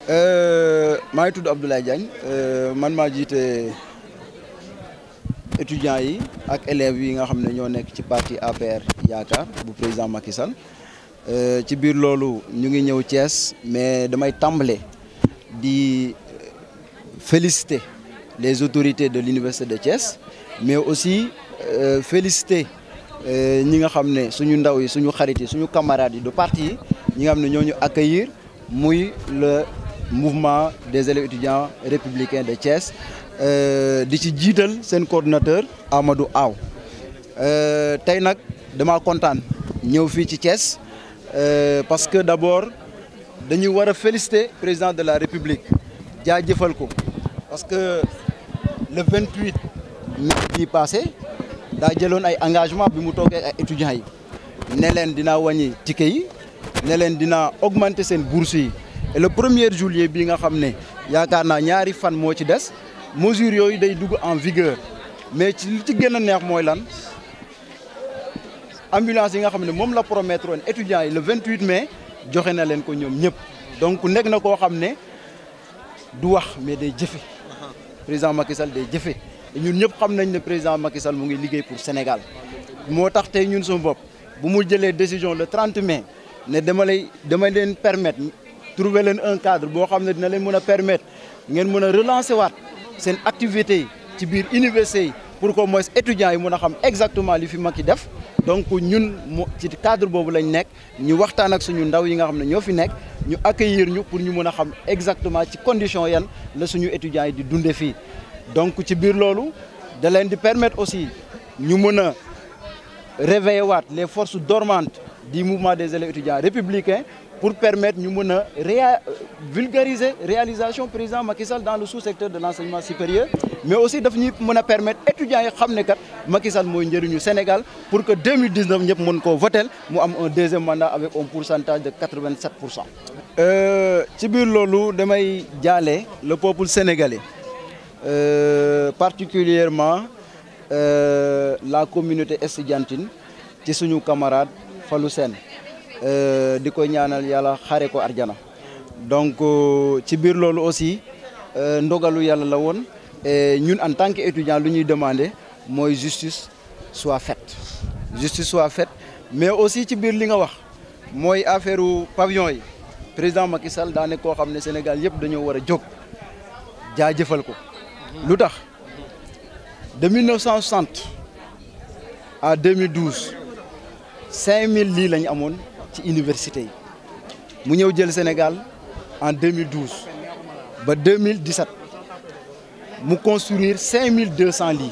maa ngi tudd Abdoulaye Diagne man maa jiite étudiants yi ak élèves yi nga xam ne ñoo nekk ci parti APR yaakaar bu président Macky Sall ci biir loolu ñu ngi ñëw Thiès mais damay tàmbale di féliciter les autorités de l'université de Thiès mais aussi féliciter ñi nga xam ne suñu ndaw yi suñu xarit yi suñu camarades yi de parti yi ñi nga xam ne ñoo ñu accueillir muy le mouvement des élèves étudiants républicains de Thiès di ci jiital seen coordonnateur Amadou Aw tey nag dama kontaan ñëw fii ci Thiès parce que d'abord dañuy war a féliciter président de la République jaajëfal ko parce que le 28 mai bii passé daa jëloon ay engagement bi mu toogee ay étudiants yi ne leen dinaa wàññi ticket yi ne leen dinaa augmenter seen bourse yi et le 1er juillet bi nga xam ne yaakaar naa ñaari fan moo ci des mesures yooyu day dugg en vigueur mais ci li ci gën a neex mooy lan ambulance yi nga xam ne moom la promettre woon étudiants yi le 28 mai joxe na leen ko ñoom ñëpp donc nekk na koo xam ne du wax mais day jëfe président Macky Sall day jëfe ñun ñëpp xam nañ ne président Macky Sall mu ngi liggéey pour Sénégal moo tax tey ñun suñu bopp bu mu jëlee décision le 30 mai ne dama leen permettre trouver leen un cadre boo xam ne dina leen mën a permettre ngeen mën a relancer waat seen activités yi ci biir université yi pour que mooy étudiants yi mën a xam exactement li fi Macky def donc ñun ci cadre boobu lañ nekk ñu waxtaan ak suñu ndaw yi nga xam ne ñoo fi nekk ñu accueillir ñu pour ñu mën a xam exactement ci condition yan la suñu étudiants yi di dunde fii donc ci biir loolu da leen di permettre aussi ñu mën a réveiller waat les forces dormantes du mouvement des élèves étudiants républicains pour permettre ñu mën a vulgariser réalisation président Macky Sall dans le sous-secteur de l'enseignement supérieur mais aussi daf ñuy mën a permettre étudiants yi xam ne kat Macky Sall mooy njëriñu Sénégal pour que 2019 ñëpp mën koo voter mu am un deuxième mandat avec un pourcentage de 87%. ci biir loolu damay jaale le peuple sénégalais particulièrement la communauté estudiantine ci suñu camarade Fallou Sène di ko ñaanal yàlla xare ko arjana donc ci biir loolu aussi ndogalu yàlla la woon et ñun en tant que étudiant lu ñuy demander mooy justice soit faite mais aussi ci biir li nga wax mooy affaire pavillon yi président Macky Sall daa nekk koo xam ne Sénégal yëpp dañoo war a jóg jaajëfal ko lu tax de 1960 à 2012 5000 lits lañu amoon ci université yi mu ñëw jël Sénégal en 2012 ba 2017 mu construire 5200 lits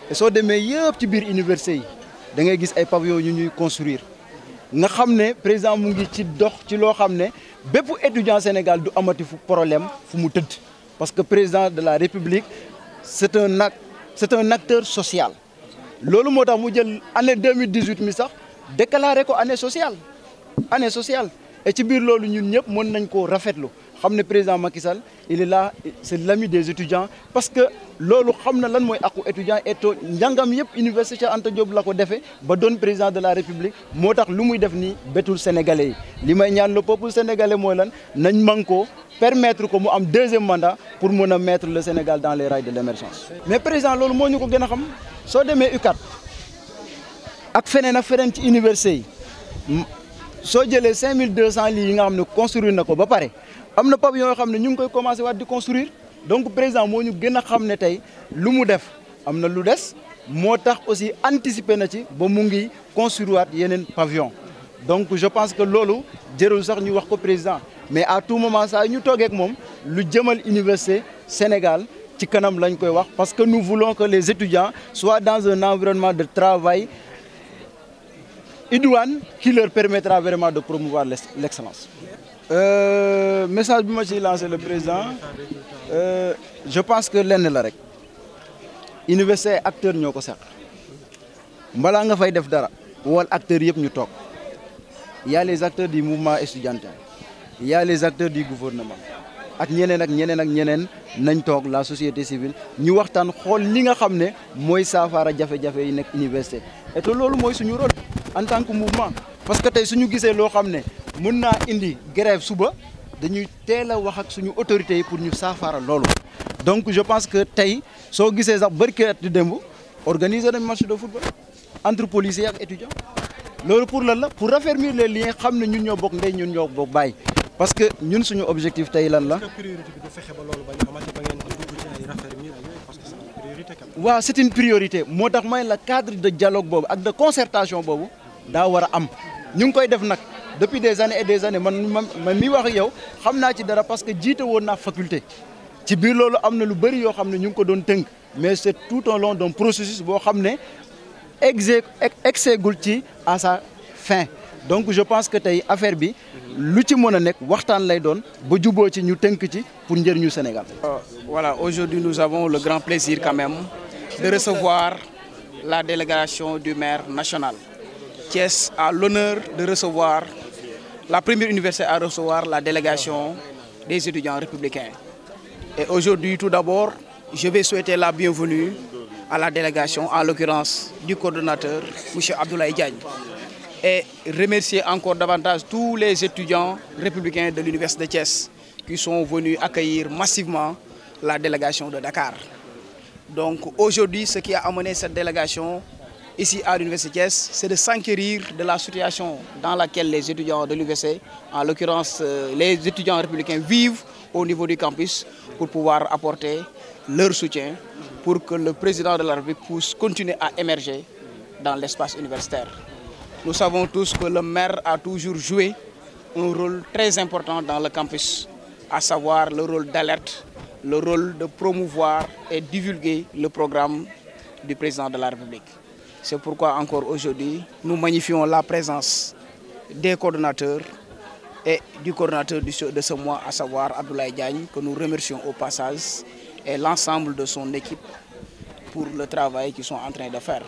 et soo demee yëpp ci biir université yi da ngay gis ay pavillons yu ñuy construire nga xam ne président mu ngi ci dox ci loo xam ne bépp étudiant Sénégal du amati fu problème fu mu tëdd parce que président de la République c'est un acteur social loolu moo tax mu jël année 2018 mi sax déclaré ko année sociale et ci biir loolu ñun ñëpp mën nañ koo rafetlu xam ne président Macky Sall il est là c'est l'ami des étudiants parce que loolu xam na lan mooy aqu étudiant et to njàngam yëpp université Cheikh Anta Diop la ko defee ba doon président de la République moo tax lu muy def nii bétul sénégalais yi li may ñaan le peuple sénégalais mooy lan nañ man ko permettre ko mu am deuxième mandat pour mën a mettre le Sénégal dans les rails de l'émergence mais président loolu moo ñu ko gën a xam soo demee UCAD ak feneen ci université yi soo jëlee 5200 lits yi nga xam ne construire na ko ba pare am na pavillon yoo xam ne ñu ngi koy commencer waat di construire donc président moo ñu gën a xam ne tey lu mu def am na lu des moo tax aussi anticiper na ci ba mu ngi construire waat yeneen pavillon donc je pense que loolu jërul sax ñu wax ko président mais à tout moment saa ñu toogee ak moom lu jëmal université Sénégal ci kanam lañ koy wax parce que nous voulons que les étudiants soient dans un environnement de travail idoine qui leur permettra vraiment de promouvoir l'excellence. Message bi ma ciy lancé le président je pense que lenn la rek université acteurs ñoo ko seq balaa nga fay def dara wol acteurs yëpp ñu toog il y a les acteurs du mouvement estudiantin il y a les acteurs du gouvernement ak ñeneen nañ toog la société civile ñu waxtaan xool li nga xam ne mooy saafara jafe-jafe yi nekk université et te loolu mooy suñu rôle en tant que mouvement parce que tey suñu gisee loo xam ne mën naa indi grève suba dañuy teel a wax ak suñu autorités yi pour ñu saafara loolu. Donc je pense que tey soo gisee sax barki at di démb organiser nañ match de football entre policiers ak étudiants loolu pour lan la pour raffermir les liens xam ne ñun ñoo bokk ndey ñun ñoo bokk baay parce que ñun suñu objectif tey lan la. waaw c'est une priorité moo tax may la cadre de dialogue boobu ak de concertation boobu daa war a am ñu ngi koy def nag depuis des années et des années man mi wax ak yow xam naa ci dara parce que jiite woon naa faculté ci biir loolu am na lu bëri yoo xam ne ñu ngi ko doon tënk mais c'est tout au long d'un processus boo xam ne exeggul ci à sa fin donc je pense que tey affaire bi lu ci mën a nekk waxtaan lay doon ba juboo ci ñu tënk ci pour njëriñu Sénégal. Voilà, aujourd'hui nous avons le grand plaisir quand même de recevoir la délégation du maire national. Thiès a l'honneur de recevoir la première université à recevoir la délégation des étudiants républicains. Et aujourd'hui, tout d'abord, je vais souhaiter la bienvenue à la délégation, en l'occurrence du coordonnateur, M. Abdoulaye Diagne, et remercier encore davantage tous les étudiants républicains de l'université de Thiès qui sont venus accueillir massivement la délégation de Dakar. Donc aujourd'hui, ce qui a amené cette délégation ici à l'université de Thiès, c'est de s'enquérir de la situation dans laquelle les étudiants de l'université, en l'occurrence les étudiants républicains, vivent au niveau du campus pour pouvoir apporter leur soutien pour que le président de la République puisse continuer à émerger dans l'espace universitaire. Nous savons tous que le maire a toujours joué un rôle très important dans le campus, à savoir le rôle d'alerte, le rôle de promouvoir et divulguer le programme du président de la République. C'est pourquoi encore aujourd'hui, nous magnifions la présence des coordonnateurs et du coordonnateur de ce mois, à savoir Abdoulaye Diagne, que nous remercions au passage, et l'ensemble de son équipe pour le travail qu'ils sont en train de faire.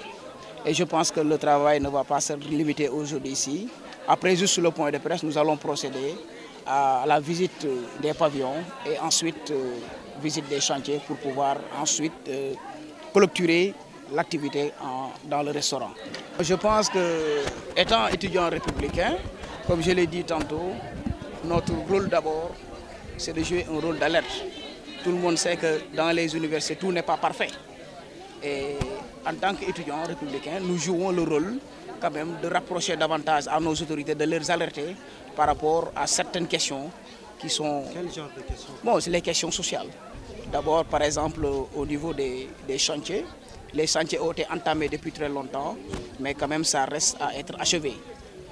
Et je pense que le travail ne va pas se limiter aujourd'hui ici. Après, juste sur le point de presse, nous allons procéder à la visite des pavillons et ensuite visite des chantiers pour pouvoir ensuite clôturer l'activité dans le restaurant. Je pense que, étant étudiant républicain, comme je l'ai dit tantôt, notre rôle d'abord, c'est de jouer un rôle d'alerte. Tout le monde sait que dans les universités, tout n'est pas parfait. Et en tant qu'étudiants républicains, nous jouons le rôle quand même de rapprocher davantage à nos autorités, de les alerter par rapport à certaines questions qui sont... Quel genre de questions? Bon, c'est les questions sociales. D'abord, par exemple, au niveau des chantiers, les chantiers ont été entamés depuis très longtemps, mais quand même ça reste à être achevé.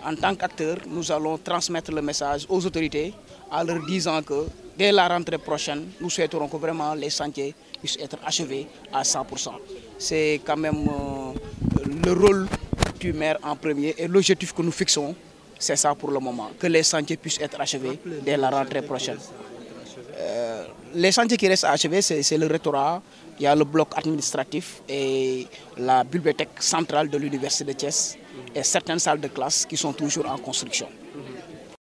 En tant qu'acteurs, nous allons transmettre le message aux autorités en leur disant que dès la rentrée prochaine, nous souhaiterons que vraiment les chantiers puissent être achevés à 100%. C'est quand même le rôle du maire en premier et l'objectif que nous fixons, c'est ça pour le moment, que les chantiers puissent être achevés dès la rentrée prochaine. Les chantiers qui restent à achever, c'est le rectorat, il y a le bloc administratif et la bibliothèque centrale de l'université de Thiès et certaines salles de classe qui sont toujours en construction.